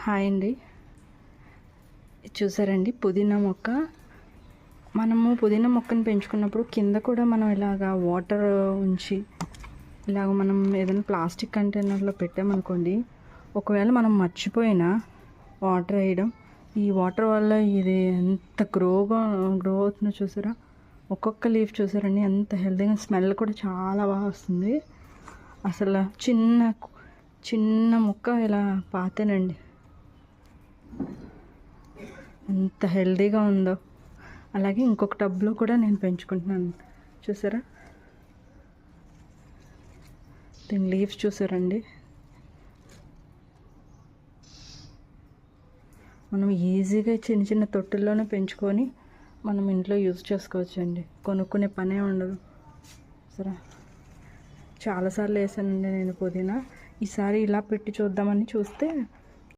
Hi అండి. చూసారండి పుదీనా మొక్క. మనము పుదీనా మొక్కను పెంచుకున్నప్పుడు కింద కూడా మనం ఇలాగా వాటర్ ఉంచి ఇలాగ మనం ఏదైనా ప్లాస్టిక్ కంటైనర్లో పెట్టామనుకోండి, ఒకవేళ మనం మర్చిపోయినా వాటర్ వేయడం, ఈ వాటర్ వల్ల ఇది ఎంత గ్రో అవుతుందో చూసారా. ఒక్కొక్క లీఫ్ చూసారండి ఎంత హెల్తీగా, స్మెల్ కూడా చాలా బాగా వస్తుంది. అసలు చిన్న మొక్క ఇలా పాతేనండి ఎంత హెల్తీగా ఉందో. అలాగే ఇంకొక టబ్లో కూడా నేను పెంచుకుంటున్నాను చూసారా. దీని లీవ్స్ చూసారండి. మనం ఈజీగా చిన్న చిన్న తొట్టుల్లోనే పెంచుకొని మనం ఇంట్లో యూజ్ చేసుకోవచ్చు అండి. కొనుక్కునే పనే ఉండదు. సరే, చాలాసార్లు వేసానండి నేను పుదీనా. ఈసారి ఇలా పెట్టి చూద్దామని చూస్తే